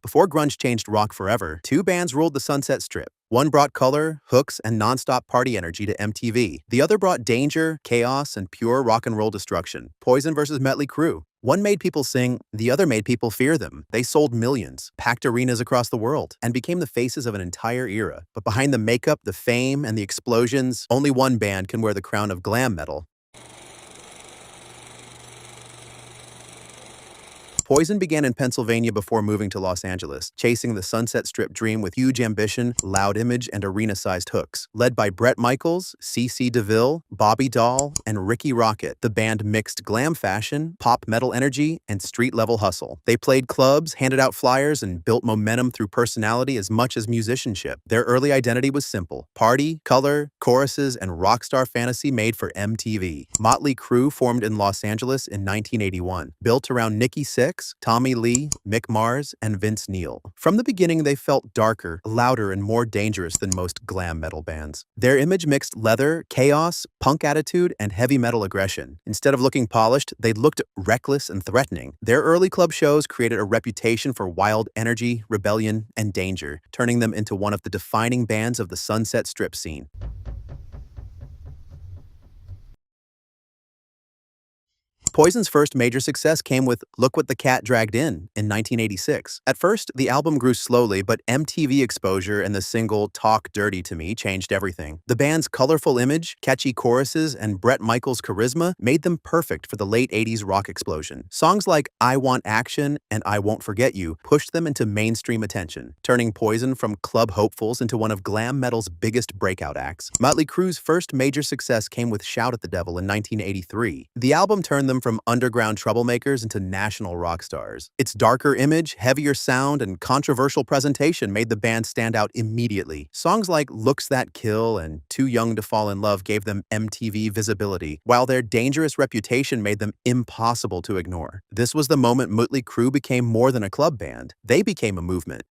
Before grunge changed rock forever, two bands ruled the Sunset Strip. One brought color, hooks, and nonstop party energy to MTV. The other brought danger, chaos, and pure rock and roll destruction. Poison versus tley Cru. One made people sing, the other made people fear them. They sold millions, packed arenas across the world, and became the faces of an entire era. But behind the makeup, the fame, and the explosions, only one band can wear the crown of glam metal. Poison began in Pennsylvania before moving to Los Angeles, chasing the Sunset Strip dream with huge ambition, loud image, and arena-sized hooks. Led by Bret Michaels, CeCe DeVille, Bobby Dahl, and Ricky Rocket, the band mixed glam fashion, pop metal energy, and street-level hustle. They played clubs, handed out flyers, and built momentum through personality as much as musicianship. Their early identity was simple: party, color, choruses, and rock star fantasy made for MTV. tley Cru formed in Los Angeles in 1981, built around Nikki Sixx, Tommy Lee, Mick Mars, and Vince Neil. From the beginning, they felt darker, louder, and more dangerous than most glam metal bands. Their image mixed leather, chaos, punk attitude, and heavy metal aggression. Instead of looking polished, they looked reckless and threatening. Their early club shows created a reputation for wild energy, rebellion, and danger, turning them into one of the defining bands of the Sunset Strip scene. Poison's first major success came with Look What the Cat Dragged In 1986. At first, the album grew slowly, but MTV exposure and the single Talk Dirty to Me changed everything. The band's colorful image, catchy choruses, and Bret Michaels' charisma made them perfect for the late 80s rock explosion. Songs like I Want Action and I Won't Forget You pushed them into mainstream attention, turning Poison from club hopefuls into one of glam metal's biggest breakout acts. tley Cru's first major success came with Shout at the Devil in 1983. The album turned them from underground troublemakers into national rock stars. Its darker image, heavier sound, and controversial presentation made the band stand out immediately. Songs like Looks That Kill and Too Young to Fall in Love gave them MTV visibility, while their dangerous reputation made them impossible to ignore. This was the moment tley Cru became more than a club band. They became a movement.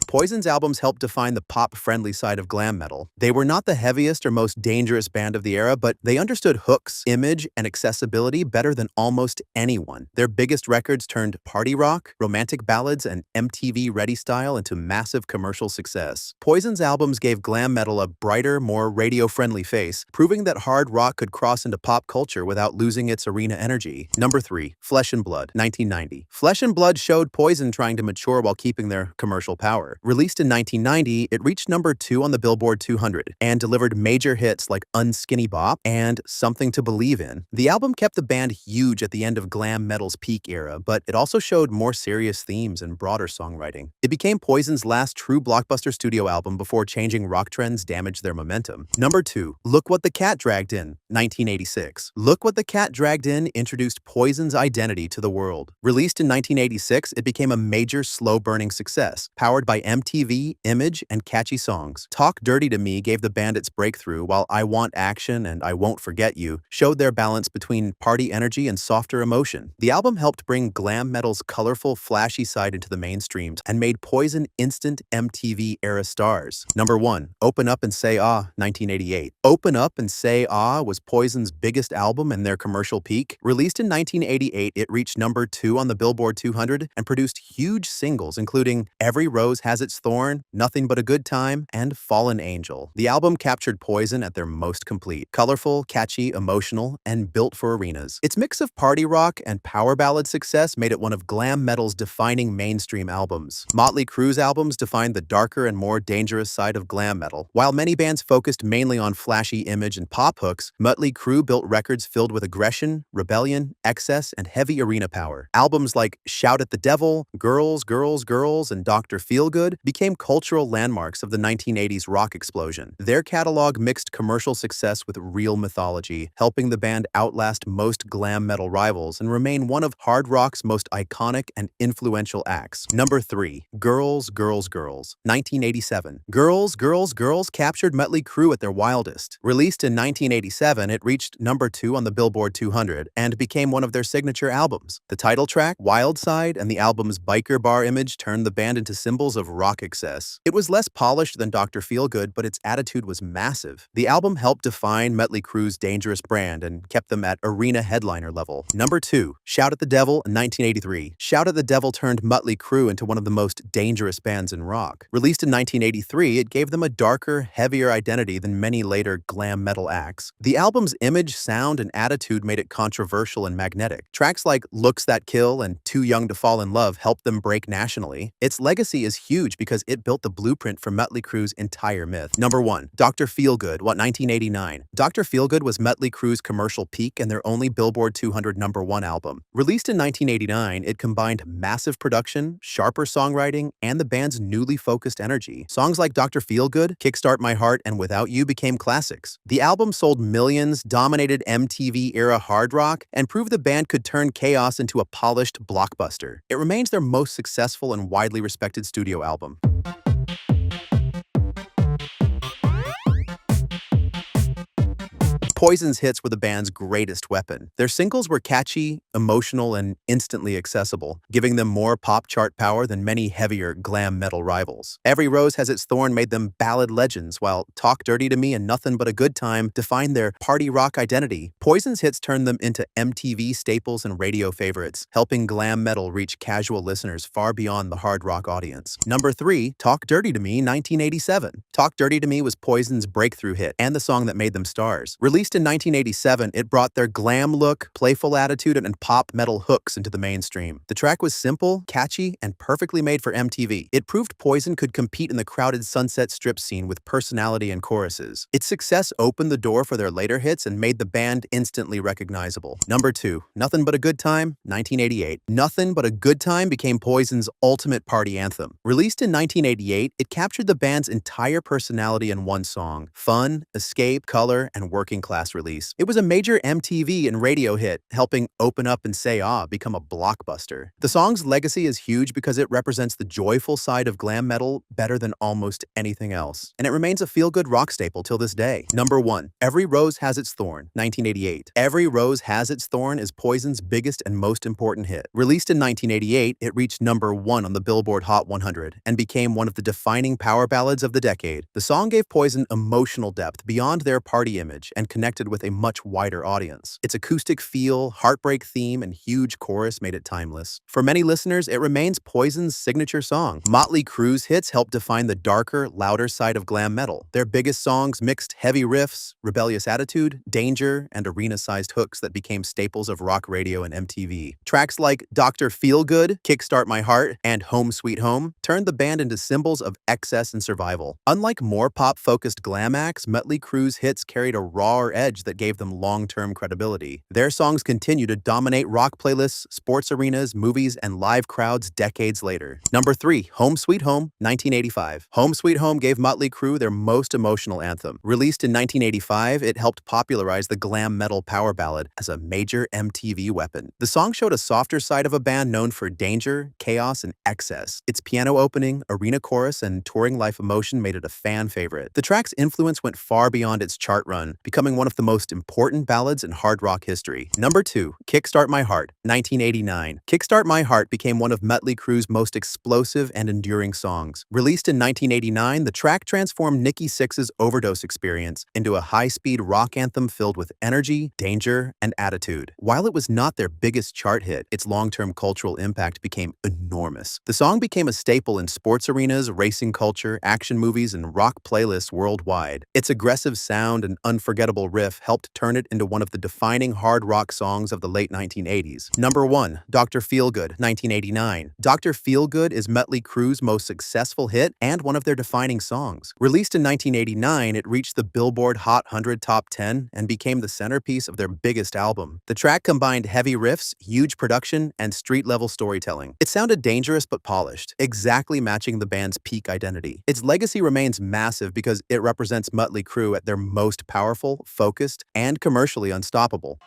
Poison's albums helped define the pop-friendly side of glam metal. They were not the heaviest or most dangerous band of the era, but they understood hooks, image, and accessibility better than almost anyone. Their biggest records turned party rock, romantic ballads, and MTV-ready style into massive commercial success. Poison's albums gave glam metal a brighter, more radio-friendly face, proving that hard rock could cross into pop culture without losing its arena energy. Number 3. Flesh and Blood, 1990. Flesh and Blood showed Poison trying to mature while keeping their commercial power. Released in 1990, it reached number 2 on the Billboard 200 and delivered major hits like Unskinny Bop and Something to Believe In. The album kept the band huge at the end of glam metal's peak era, but it also showed more serious themes and broader songwriting. It became Poison's last true blockbuster studio album before changing rock trends damaged their momentum. Number 2. Look What the Cat Dragged In, 1986. Look What the Cat Dragged In introduced Poison's identity to the world. Released in 1986, it became a major slow-burning success, powered by MTV, image, and catchy songs. Talk Dirty to Me gave the band its breakthrough, while I Want Action and I Won't Forget You showed their balance between party energy and softer emotion. The album helped bring glam metal's colorful, flashy side into the mainstream and made Poison instant MTV-era stars. Number 1. Open Up and Say Ah, 1988. Open Up and Say Ah was Poison's biggest album and their commercial peak. Released in 1988, it reached number 2 on the Billboard 200 and produced huge singles including Every Rose Has Its Thorn, Nothing But a Good Time, and Fallen Angel. The album captured Poison at their most complete. Colorful, catchy, emotional, and built for arenas. Its mix of party rock and power ballad success made it one of glam metal's defining mainstream albums. tley Cru's albums defined the darker and more dangerous side of glam metal. While many bands focused mainly on flashy image and pop hooks, tley Cru built records filled with aggression, rebellion, excess, and heavy arena power. Albums like Shout at the Devil, Girls, Girls, Girls, and Dr. Feelgood became cultural landmarks of the 1980s rock explosion. Their catalog mixed commercial success with real mythology, helping the band outlast most glam metal rivals and remain one of hard rock's most iconic and influential acts. Number 3. Girls, Girls, Girls, 1987. Girls, Girls, Girls captured tley Cru at their wildest. Released in 1987, it reached number 2 on the Billboard 200 and became one of their signature albums. The title track, Wild Side, and the album's biker bar image turned the band into symbols of rock excess. It was less polished than Dr. Feelgood, but its attitude was massive. The album helped define tley Cru's dangerous brand and kept them at arena headliner level. Number 2. Shout at the Devil in 1983. Shout at the Devil turned tley Cru into one of the most dangerous bands in rock. Released in 1983, it gave them a darker, heavier identity than many later glam metal acts. The album's image, sound, and attitude made it controversial and magnetic. Tracks like Looks That Kill and Too Young to Fall in Love helped them break nationally. Its legacy is huge because it built the blueprint for tley Cru's entire myth. Number 1. Dr. Feelgood, 1989. Dr. Feelgood was tley Cru's commercial peak and their only Billboard 200 #1 album. Released in 1989, it combined massive production, sharper songwriting, and the band's newly focused energy. Songs like Dr. Feelgood, Kickstart My Heart, and Without You became classics. The album sold millions, dominated MTV-era hard rock, and proved the band could turn chaos into a polished blockbuster. It remains their most successful and widely respected studio album. Poison's hits were the band's greatest weapon. Their singles were catchy, emotional, and instantly accessible, giving them more pop chart power than many heavier glam metal rivals. Every Rose Has Its Thorn made them ballad legends, while Talk Dirty to Me and Nothing But a Good Time defined their party rock identity. Poison's hits turned them into MTV staples and radio favorites, helping glam metal reach casual listeners far beyond the hard rock audience. Number 3, Talk Dirty to Me, 1987. Talk Dirty to Me was Poison's breakthrough hit and the song that made them stars. Released in 1987, it brought their glam look, playful attitude, and pop metal hooks into the mainstream. The track was simple, catchy, and perfectly made for MTV. It proved Poison could compete in the crowded Sunset Strip scene with personality and choruses. Its success opened the door for their later hits and made the band instantly recognizable. Number 2, Nothing But a Good Time, 1988. Nothing But a Good Time became Poison's ultimate party anthem. Released in 1988, it captured the band's entire personality in one song: fun, escape, color, and working class release. It was a major MTV and radio hit, helping Open Up and Say Ah become a blockbuster. The song's legacy is huge because it represents the joyful side of glam metal better than almost anything else, and it remains a feel-good rock staple till this day. Number 1. Every Rose Has Its Thorn, 1988. Every Rose Has Its Thorn is Poison's biggest and most important hit. Released in 1988, it reached number 1 on the Billboard Hot 100 and became one of the defining power ballads of the decade. The song gave Poison emotional depth beyond their party image and connected with a much wider audience. Its acoustic feel, heartbreak theme, and huge chorus made it timeless. For many listeners, it remains Poison's signature song. tley Cru's hits helped define the darker, louder side of glam metal. Their biggest songs mixed heavy riffs, rebellious attitude, danger, and arena-sized hooks that became staples of rock radio and MTV. Tracks like Dr. Feelgood, Kickstart My Heart, and Home Sweet Home turned the band into symbols of excess and survival. Unlike more pop-focused glam acts, tley Cru's hits carried a rawer edge that gave them long-term credibility. Their songs continue to dominate rock playlists, sports arenas, movies, and live crowds decades later. Number 3, Home Sweet Home, 1985. Home Sweet Home gave tley Cru their most emotional anthem. Released in 1985, it helped popularize the glam metal power ballad as a major MTV weapon. The song showed a softer side of a band known for danger, chaos, and excess. Its piano opening, arena chorus, and touring life emotion made it a fan favorite. The track's influence went far beyond its chart run, becoming one of the most important ballads in hard rock history. Number 2, Kickstart My Heart, 1989. Kickstart My Heart became one of tley Cru's most explosive and enduring songs. Released in 1989, the track transformed Nikki Sixx's overdose experience into a high-speed rock anthem filled with energy, danger, and attitude. While it was not their biggest chart hit, its long-term cultural impact became enormous. The song became a staple in sports arenas, racing culture, action movies, and rock playlists worldwide. Its aggressive sound and unforgettable riff helped turn it into one of the defining hard rock songs of the late 1980s. Number 1, Dr. Feelgood, 1989. Dr. Feelgood is tley Cru's most successful hit and one of their defining songs. Released in 1989, it reached the Billboard Hot 100 Top 10 and became the centerpiece of their biggest album. The track combined heavy riffs, huge production, and street-level storytelling. It sounded dangerous but polished, exactly matching the band's peak identity. Its legacy remains massive because it represents tley Cru at their most powerful, focused, and commercially unstoppable.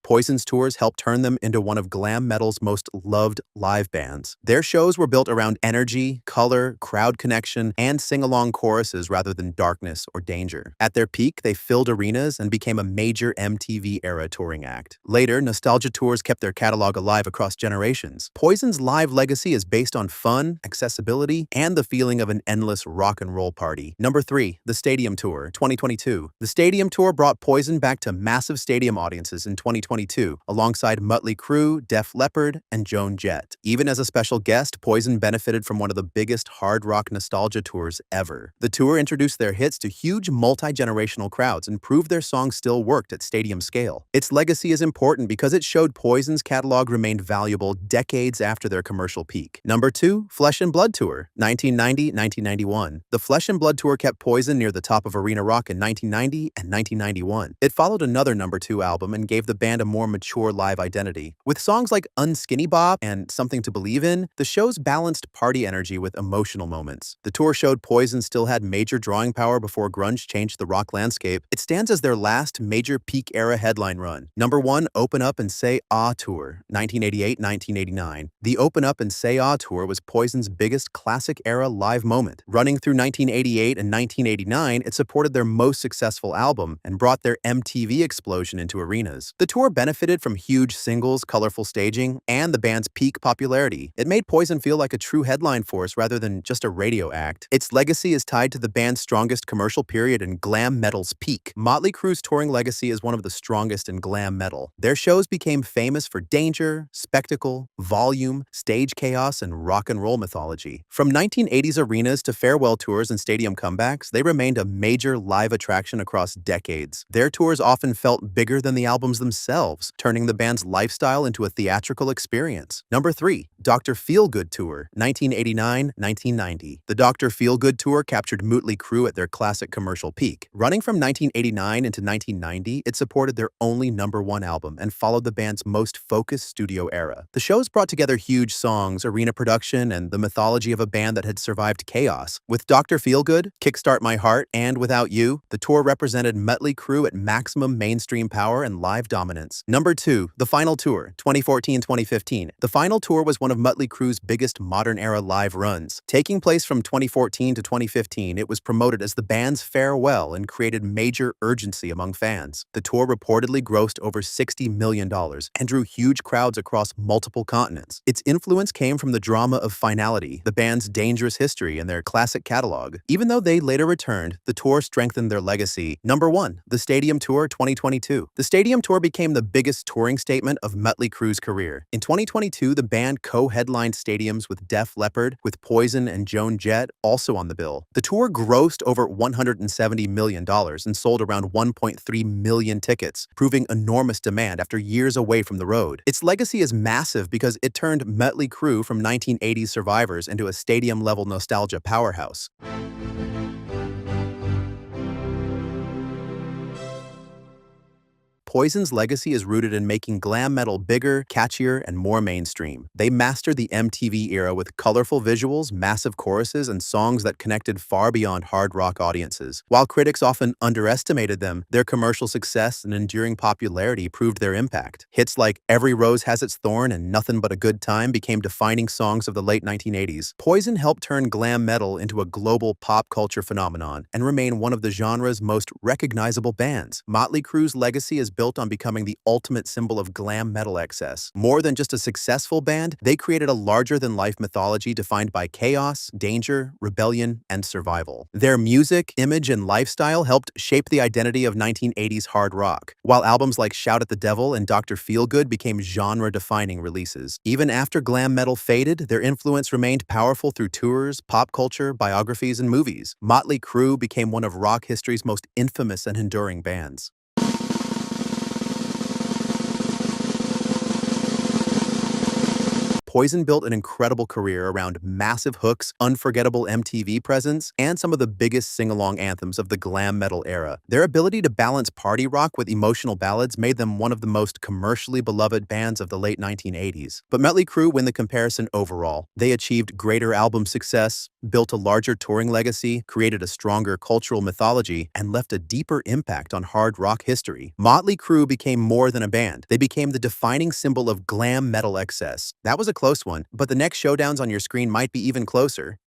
Poison's tours helped turn them into one of glam metal's most loved live bands. Their shows were built around energy, color, crowd connection, and sing-along choruses rather than darkness or danger. At their peak, they filled arenas and became a major MTV-era touring act. Later, nostalgia tours kept their catalog alive across generations. Poison's live legacy is based on fun, accessibility, and the feeling of an endless rock and roll party. Number 3, the Stadium Tour, 2022. The Stadium Tour brought Poison back to massive stadium audiences in 2022, alongside tley Cru, Def Leppard, and Joan Jett. Even as a special guest, Poison benefited from one of the biggest hard rock nostalgia tours ever. The tour introduced their hits to huge multi-generational crowds and proved their songs still worked at stadium scale. Its legacy is important because it showed Poison's catalog remained valuable decades after their commercial peak. Number 2, Flesh and Blood Tour, 1990-1991. The Flesh and Blood Tour kept Poison near the top of arena rock in 1990 and 1991. It followed another number 2 album and gave the band a more mature live identity. With songs like Unskinny Bop and Something to Believe In, the shows balanced party energy with emotional moments. The tour showed Poison still had major drawing power before grunge changed the rock landscape. It stands as their last major peak-era headline run. Number 1, Open Up and Say Ah Tour, 1988-1989. The Open Up and Say Ah Tour was Poison's biggest classic-era live moment. Running through 1988 and 1989, it supported their most successful album and brought their MTV explosion into arenas. The tour benefited from huge singles, colorful staging, and the band's peak popularity. It made Poison feel like a true headline force rather than just a radio act. Its legacy is tied to the band's strongest commercial period and glam metal's peak. tley Cru's touring legacy is one of the strongest in glam metal. Their shows became famous for danger, spectacle, volume, stage chaos, and rock and roll mythology. From 1980s arenas to farewell tours and stadium comebacks, they remained a major live attraction across decades. Their tours often felt bigger than the albums themselves, turning the band's lifestyle into a theatrical experience. Number 3, Dr. Feelgood Tour, 1989-1990. The Dr. Feelgood Tour captured tley Cru at their classic commercial peak. Running from 1989 into 1990, it supported their only number 1 album and followed the band's most focused studio era. The shows brought together huge songs, arena production, and the mythology of a band that had survived chaos. With Dr. Feelgood, Kickstart My Heart, and Without You, the tour represented tley Cru at maximum mainstream power and live dominance. Number 2, The Final Tour, 2014-2015. The Final Tour was one of tley Cru's biggest modern-era live runs. Taking place from 2014 to 2015, it was promoted as the band's farewell and created major urgency among fans. The tour reportedly grossed over $60 million and drew huge crowds across multiple continents. Its influence came from the drama of Finality, the band's dangerous history, and their classic catalog. Even though they later returned, the tour strengthened their legacy. Number 1, The Stadium Tour 2022. The Stadium Tour became the biggest touring statement of tley Cru's career. In 2022, the band co-headlined stadiums with Def Leppard, with Poison and Joan Jett also on the bill. The tour grossed over $170 million and sold around 1.3 million tickets, proving enormous demand after years away from the road. Its legacy is massive because it turned tley Cru from 1980s survivors into a stadium-level nostalgia powerhouse. Poison's legacy is rooted in making glam metal bigger, catchier, and more mainstream. They mastered the MTV era with colorful visuals, massive choruses, and songs that connected far beyond hard rock audiences. While critics often underestimated them, their commercial success and enduring popularity proved their impact. Hits like Every Rose Has Its Thorn and Nothing But a Good Time became defining songs of the late 1980s. Poison helped turn glam metal into a global pop culture phenomenon and remain one of the genre's most recognizable bands. tley Cru's legacy is built on becoming the ultimate symbol of glam metal excess. More than just a successful band, they created a larger-than-life mythology defined by chaos, danger, rebellion, and survival. Their music, image, and lifestyle helped shape the identity of 1980s hard rock, while albums like Shout at the Devil and Dr. Feelgood became genre-defining releases. Even after glam metal faded, their influence remained powerful through tours, pop culture, biographies, and movies. tley Cru became one of rock history's most infamous and enduring bands. Poison built an incredible career around massive hooks, unforgettable MTV presence, and some of the biggest sing-along anthems of the glam metal era. Their ability to balance party rock with emotional ballads made them one of the most commercially beloved bands of the late 1980s. But tley Cru win the comparison overall. They achieved greater album success, built a larger touring legacy, created a stronger cultural mythology, and left a deeper impact on hard rock history. tley Cru became more than a band. They became the defining symbol of glam metal excess. That was a close one, but the next showdowns on your screen might be even closer.